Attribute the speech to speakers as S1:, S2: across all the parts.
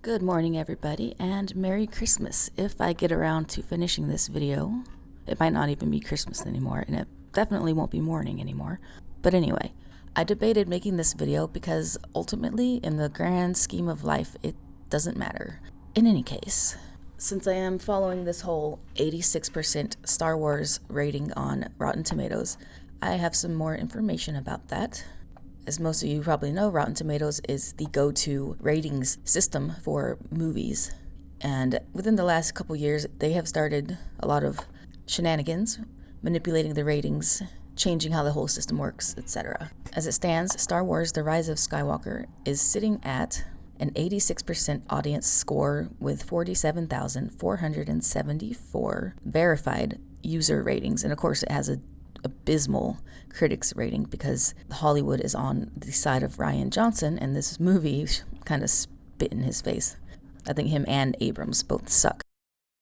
S1: Good morning, everybody, and Merry Christmas. If I get around to finishing this video, it might not even be Christmas anymore, and it definitely won't be morning anymore. But anyway, I debated making this video because ultimately, in the grand scheme of life, it doesn't matter. In any case, since I am following this whole 86% Star Wars rating on Rotten Tomatoes, I have some more information about that. As most of you probably know, Rotten Tomatoes is the go-to ratings system for movies. And within the last couple years, they have started a lot of shenanigans, manipulating the ratings, changing how the whole system works, etc. As it stands, Star Wars: The Rise of Skywalker is sitting at an 86% audience score with 47,474 verified user ratings. And of course, it has an abysmal critics rating because Hollywood is on the side of Rian Johnson, and this movie kind of spit in his face. I think him and Abrams both suck.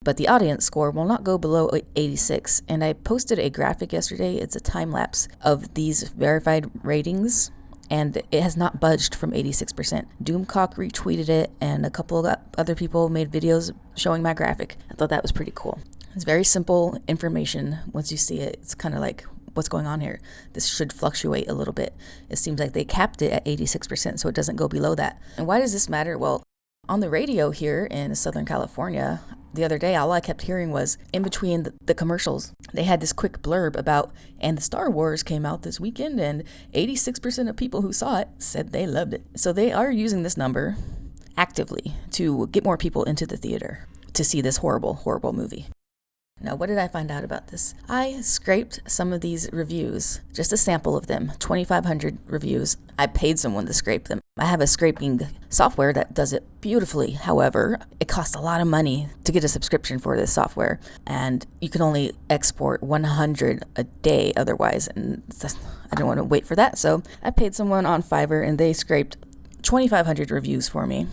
S1: But the audience score will not go below 86, and I posted a graphic yesterday. It's a time lapse of these verified ratings, and it has not budged from 86%. Doomcock retweeted it, and a couple of other people made videos showing my graphic. I thought that was pretty cool. It's very simple information. Once you see it, it's kind of like, what's going on here? This should fluctuate a little bit. It seems like they capped it at 86%, so it doesn't go below that. And why does this matter? Well, on the radio here in Southern California, the other day, all I kept hearing was, in between the commercials, they had this quick blurb about, and the Star Wars came out this weekend, and 86% of people who saw it said they loved it. So they are using this number actively to get more people into the theater to see this horrible, horrible movie. Now, what did I find out about this? I scraped some of these reviews, just a sample of them, 2,500 reviews. I paid someone to scrape them. I have a scraping software that does it beautifully. However, it costs a lot of money to get a subscription for this software, and you can only export 100 a day otherwise, and I didn't want to wait for that, so I paid someone on Fiverr, and they scraped 2,500 reviews for me.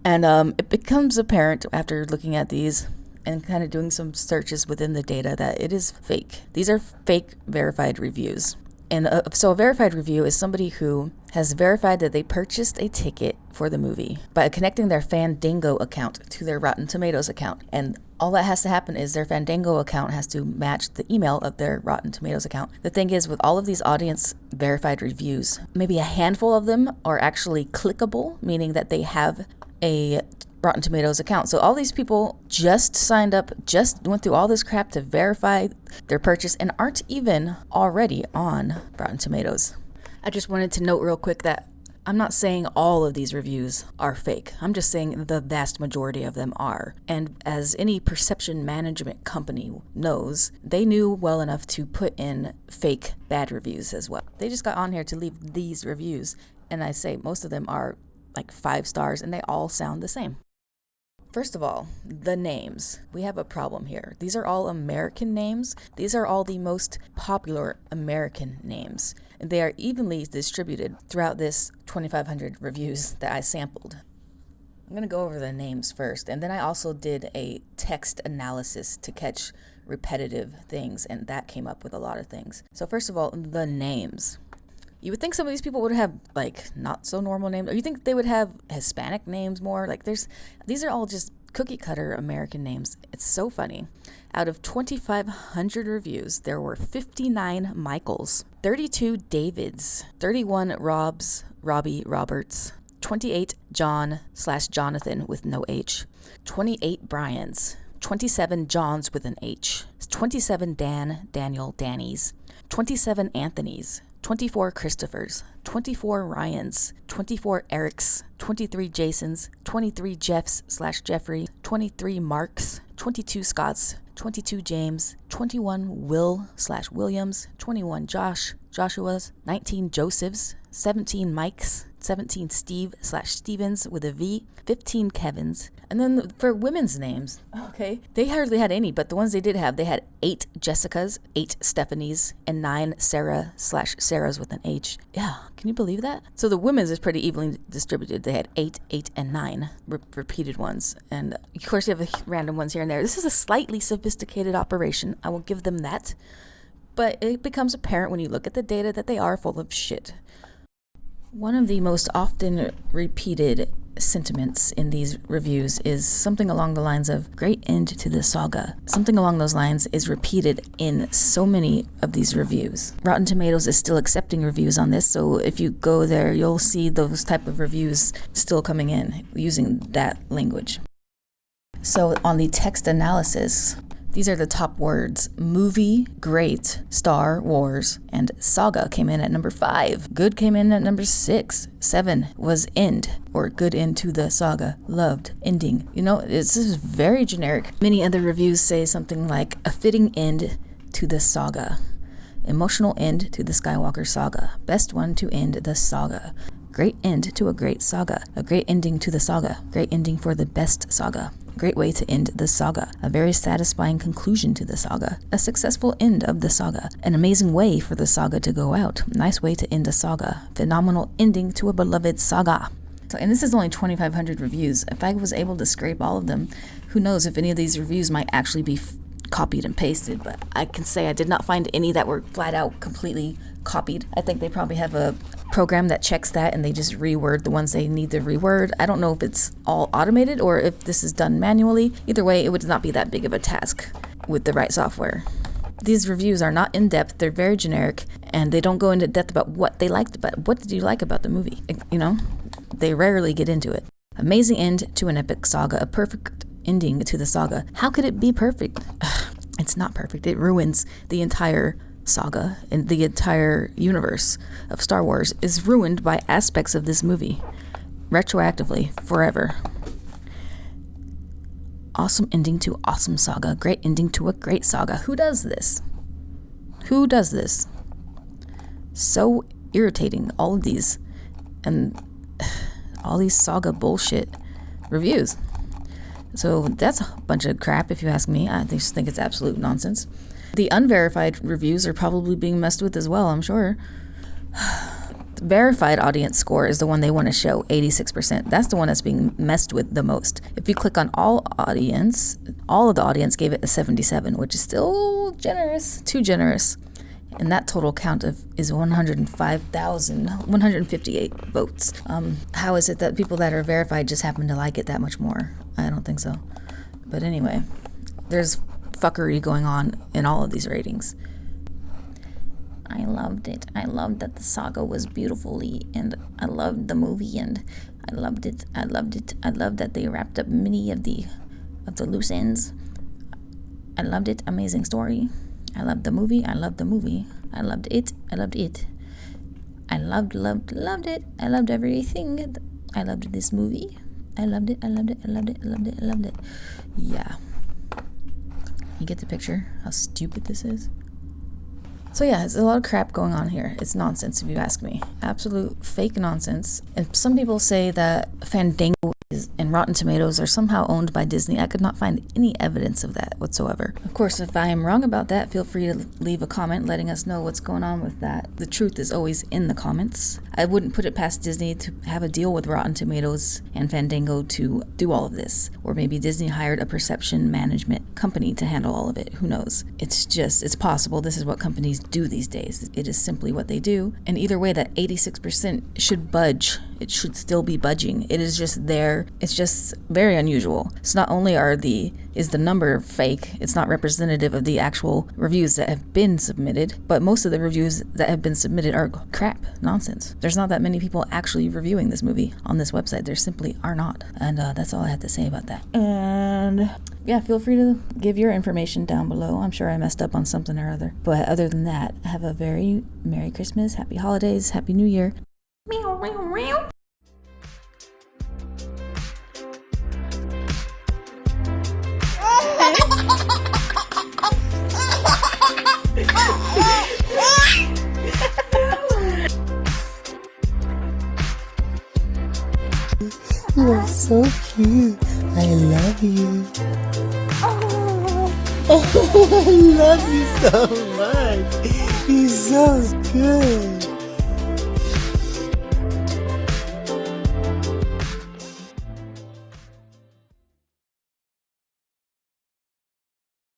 S1: And it becomes apparent after looking at these and kind of doing some searches within the data that it is fake. These are fake verified reviews. And so a verified review is somebody who has verified that they purchased a ticket for the movie by connecting their Fandango account to their Rotten Tomatoes account. And all that has to happen is their Fandango account has to match the email of their Rotten Tomatoes account. The thing is, with all of these audience verified reviews, maybe a handful of them are actually clickable, meaning that they have a Rotten Tomatoes account. So all these people just signed up, just went through all this crap to verify their purchase and aren't even already on Rotten Tomatoes. I just wanted to note real quick that I'm not saying all of these reviews are fake. I'm just saying the vast majority of them are. And as any perception management company knows, they knew well enough to put in fake bad reviews as well. They just got on here to leave these reviews, and I say most of them are like 5 stars, and they all sound the same. First of all, the names. We have a problem here. These are all American names. These are all the most popular American names. And they are evenly distributed throughout this 2,500 reviews that I sampled. I'm going to go over the names first, and then I also did a text analysis to catch repetitive things, and that came up with a lot of things. So first of all, the names. You would think some of these people would have like not so normal names, or you think they would have Hispanic names more. Like these are all just cookie cutter American names. It's so funny. Out of 2,500 reviews, there were 59 Michaels, 32 Davids, 31 Robs, Robbie, Roberts, 28 John/Jonathan with no H, 28 Bryans, 27 Johns with an H, 27 Daniel, Dannies, 27 Anthonys, 24 Christophers, 24 Ryans, 24 Erics, 23 Jasons, 23 Jeffs/Jeffrey, 23 Marks, 22 Scotts, 22 James, 21 Will/Williams, 21 Joshuas, 19 Josephs, 17 Mikes, 17 Steve/Stevens with a V, 15 Kevins. And then for women's names, okay, they hardly had any, but the ones they did have, they had 8 Jessicas, 8 Stephanies, and 9 Sarah/Sarahs with an H. Yeah, can you believe that? So the women's is pretty evenly distributed. They had 8, 8, and 9 repeated ones. And of course you have random ones here and there. This is a slightly sophisticated operation. I will give them that. But it becomes apparent when you look at the data that they are full of shit. One of the most often repeated sentiments in these reviews is something along the lines of great end to the saga. Something along those lines is repeated in so many of these reviews. Rotten Tomatoes is still accepting reviews on this, so if you go there, you'll see those type of reviews still coming in using that language. So on the text analysis, these are the top words. Movie, great, Star Wars, and saga came in at number 5. Good came in at number 6. 7 was end, or good end to the saga. Loved, ending. You know, this is very generic. Many other reviews say something like, a fitting end to the saga. Emotional end to the Skywalker saga. Best one to end the saga. Great end to a great saga. A great ending to the saga. Great ending for the best saga. Great way to end the saga. A very satisfying conclusion to the saga. A successful end of the saga. An amazing way for the saga to go out. Nice way to end a saga. Phenomenal ending to a beloved saga. So, and this is only 2,500 reviews. If I was able to scrape all of them, who knows if any of these reviews might actually be copied and pasted, but I can say I did not find any that were flat out completely copied. I think they probably have a program that checks that and they just reword the ones they need to reword. I don't know if it's all automated or if this is done manually. Either way, it would not be that big of a task with the right software. These reviews are not in-depth, they're very generic, and they don't go into depth about what they liked, but what did you like about the movie? You know, they rarely get into it. Amazing end to an epic saga, a perfect ending to the saga. How could it be perfect? It's not perfect. It ruins the entire saga, and the entire universe of Star Wars is ruined by aspects of this movie, retroactively, forever. Awesome ending to awesome saga. Great ending to a great saga. Who does this? Who does this? So irritating, all of these, and all these saga bullshit reviews. So that's a bunch of crap, if you ask me. I just think it's absolute nonsense. The unverified reviews are probably being messed with as well, I'm sure. The verified audience score is the one they want to show, 86%. That's the one that's being messed with the most. If you click on all audience, all of the audience gave it a 77, which is still generous, too generous. And that total count is 158 votes. How is it that people that are verified just happen to like it that much more? I don't think so. But anyway, there's fuckery going on in all of these ratings. I loved it. I loved that the saga was beautifully, and I loved the movie, and I loved it. I loved it. I loved that they wrapped up many of the loose ends. I loved it. Amazing story. I loved the movie. I loved the movie. I loved it. I loved it. I loved it. I loved everything. I loved this movie. I loved it. I loved it. I loved it. I loved it. I loved it. Yeah. You get the picture? How stupid this is? So yeah, it's a lot of crap going on here. It's nonsense, if you ask me. Absolute fake nonsense. And some people say that Fandango and Rotten Tomatoes are somehow owned by Disney. I could not find any evidence of that whatsoever. Of course, if I am wrong about that, feel free to leave a comment letting us know what's going on with that. The truth is always in the comments. I wouldn't put it past Disney to have a deal with Rotten Tomatoes and Fandango to do all of this. Or maybe Disney hired a perception management company to handle all of it. Who knows? It's possible. This is what companies do these days. It is simply what they do. And either way, that 86% should budge. It should still be budging. It is just there. It's just very unusual. So not only is the number fake, it's not representative of the actual reviews that have been submitted, but most of the reviews that have been submitted are crap, nonsense. There's not that many people actually reviewing this movie on this website. There simply are not. And that's all I have to say about that. And yeah, feel free to give your information down below. I'm sure I messed up on something or other. But other than that, have a very Merry Christmas, Happy Holidays, Happy New Year. Meow, meow, meow.
S2: You are so cute. I love you. Oh, I love you so much. You're so good.